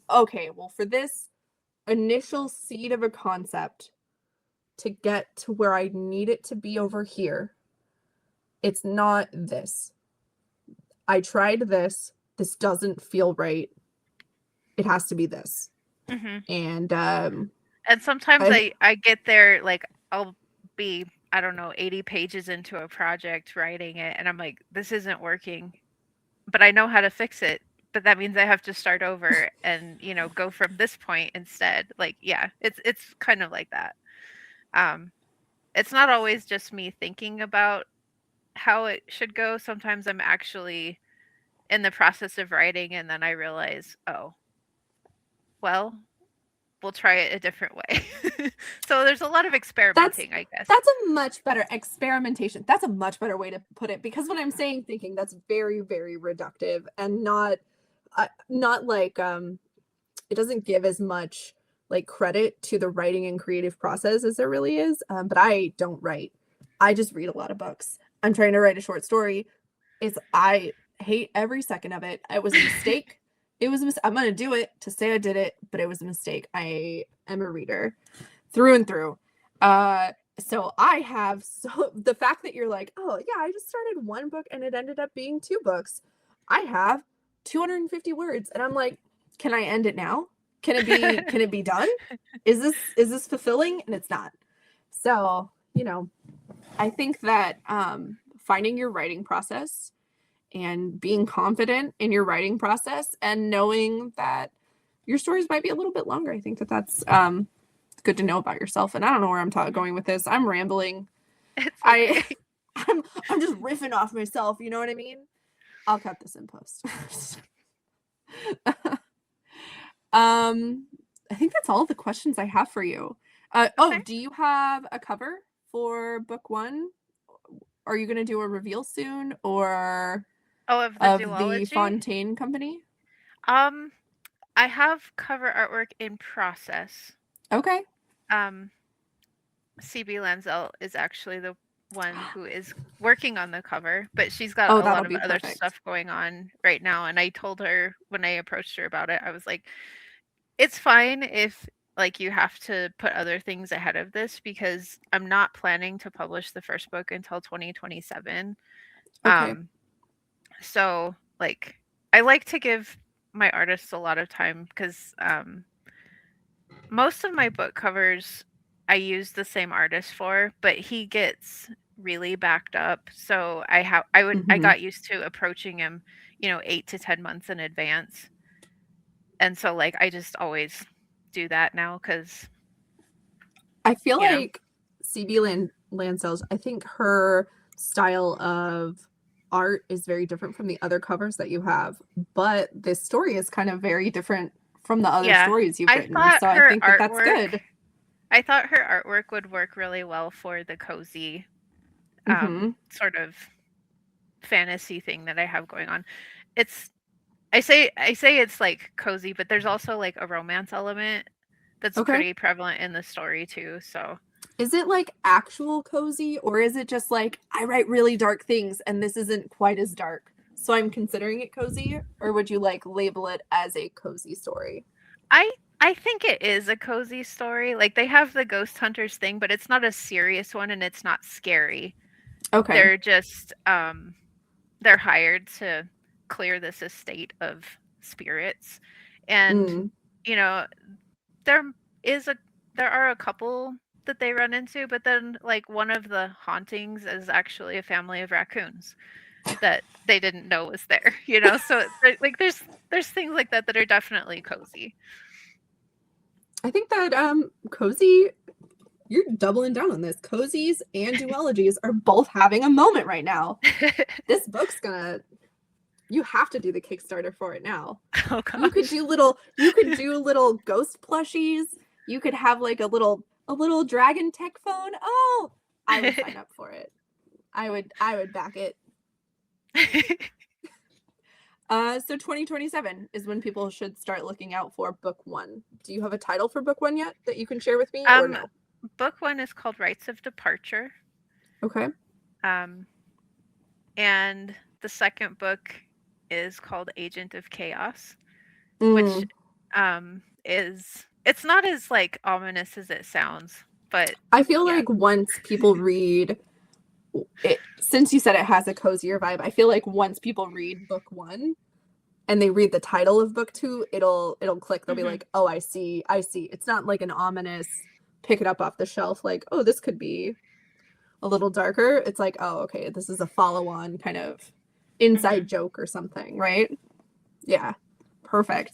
okay, well, for this initial seed of a concept to get to where I need it to be over here, it's not this. I tried this. This doesn't feel right. It has to be this. And sometimes I get there, like I'll be, I don't know, 80 pages into a project writing it, and I'm like, this isn't working, but I know how to fix it. But that means I have to start over and, go from this point instead. Like, yeah, it's kind of like that. It's not always just me thinking about how it should go. Sometimes I'm actually in the process of writing, and then I realize, oh, well, we'll try it a different way. So there's a lot of experimenting, I guess. That's a much better experimentation. That's a much better way to put it, because when I'm saying thinking, that's very, very reductive and not like it doesn't give as much like credit to the writing and creative process as there really is. But I don't write. I just read a lot of books. I'm trying to write a short story. I hate every second of it. It was a mistake. I'm going to do it to say I did it, but it was a mistake. I am a reader through and through. So the fact that you're like, oh yeah, I just started 1 book and it ended up being 2 books. I have 250 words and I'm like, can I end it now? Can it be done? Is this fulfilling? And it's not. So, I think that finding your writing process and being confident in your writing process and knowing that your stories might be a little bit longer, I think that that's good to know about yourself. And I don't know where I'm going with this. I'm rambling. It's okay. I'm just riffing off myself. You know what I mean? I'll cut this in post. I think that's all the questions I have for you. Okay. Do you have a cover for book 1? Are you going to do a reveal soon, or Oh, of the of the duology? Fontaine Company? Um, I have cover artwork in process. Okay. Um, CB Lanzell is actually the one who is working on the cover, but she's got Oh, a that'll lot of be other perfect. stuff going on right now. And I told her when I approached her about it, I was like, it's fine if like you have to put other things ahead of this because I'm not planning to publish the first book until 2027. Okay. So like I like to give my artists a lot of time because most of my book covers I use the same artist for, but he gets really backed up. So I Hmm. got used to approaching him, 8 to 10 months in advance. And so like I just always do that now cuz I feel you know. like Lancels, I think her style of art is very different from the other covers that you have, but this story is kind of very different from the other Yeah. stories you've I written. thought So I her think that that's artwork good. I thought her artwork would work really well for the cozy Hmm. sort of fantasy thing that I have going on. It's I say it's like cozy, but there's also like a romance element that's Okay. pretty prevalent in the story too. So Is it like actual cozy, or is it just like I write really dark things and this isn't quite as dark? So I'm considering it cozy, or would you like label it as a cozy story? I I think it is a cozy story. Like they have the ghost hunters thing, but it's not a serious one and it's not scary. Okay. They're just they're hired to clear this estate of spirits. And Mm. you know, there is a there are a couple that they run into, but then like one of the hauntings is actually a family of raccoons that they didn't know was there, So like there's things like that that are definitely cozy. I think that cozy, you're doubling down on this. Cozies and duologies are both having a moment right now. This book's gonna, you have to do the Kickstarter for it now. Oh You could gosh. do little ghost plushies. You could have like a little dragon tech phone. Oh, I would sign up for it. I would back it. So 2027 is when people should start looking out for book one. Do you have a title for book one yet that you can share with me, or um no? Book 1 is called Rites of Departure. Okay. Um and the second book is called Agent of Chaos, which Mm. is it's not as like ominous as it sounds, but I feel yeah. like once people read it, since you said it has a cozier vibe, I feel like once people read book one and they read the title of book two, it'll click. They'll be Hmm. like, oh, I see. It's not like an ominous pick it up off the shelf, like, oh, this could be a little darker. It's like, oh, okay, this is a follow-on kind of inside Hmm. joke or something, right? Yeah. Perfect.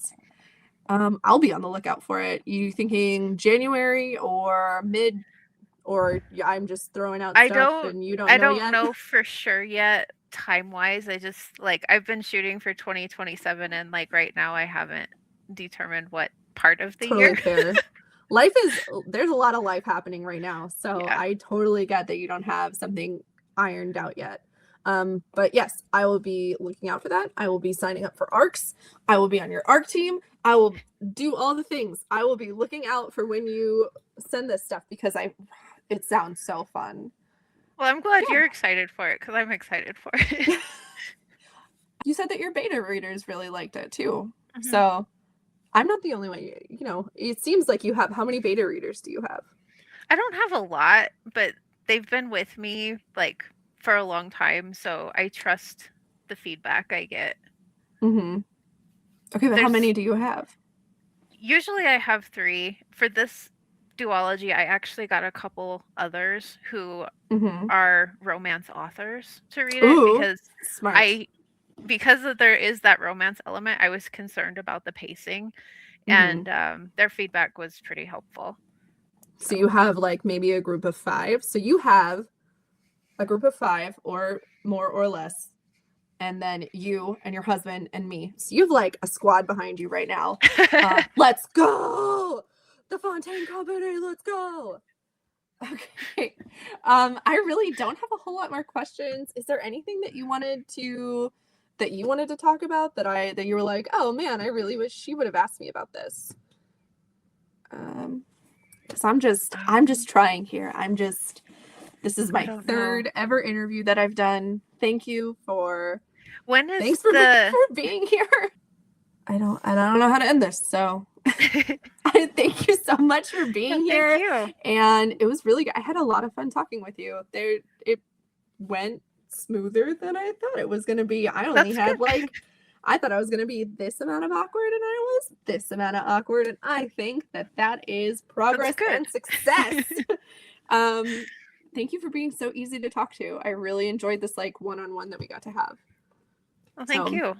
I'll be on the lookout for it. You thinking January or mid, or I'm just throwing out I stuff don't and you don't I know don't yet? know for sure yet time-wise. I just like I've been shooting for 2027 and like right now I haven't determined what part of the year. Totally fair. There's a lot of life happening right now. So Yeah. I totally get that you don't have something ironed out yet. But yes, I will be looking out for that. I will be signing up for ARCs. I will be on your ARC team. I will do all the things. I will be looking out for when you send this stuff because it sounds so fun. Well, I'm glad Yeah. you're excited for it because I'm excited for it. You said that your beta readers really liked it too. Hmm. So I'm not the only one. It seems like you have, how many beta readers do you have? I don't have a lot, but they've been with me like for a long time, so I trust the feedback I get. Mm-hmm. Okay, but how There's many do you have? usually I have 3. For this duology, I actually got a couple others who Mm-hmm. are romance authors to read it Ooh, smart. I there is that romance element, I was concerned about the pacing, Mm-hmm. and their feedback was pretty helpful. So So you have like maybe a group of five. So you have a group of five or more or less, and then you and your husband and me. So you have like a squad behind you right now. Let's go! The Fontaine Company, let's go! Okay. I really don't have a whole lot more questions. Is there anything that you wanted to that you wanted to talk about that you were like, oh man, I really wish she would have asked me about this? Because I'm just trying here. This is my third ever interview that I've done. Thank you for thanks for being here. I don't know how to end this, so I thank you so much for being here. Thank you. And it was really good. I had a lot of fun talking with you. It went smoother than I thought it was going to be. I thought I was going to be this amount of awkward, and I was this amount of awkward, and I think that is progress and success. Thank you for being so easy to talk to. I really enjoyed this like one-on-one that we got to have. Well, thank you.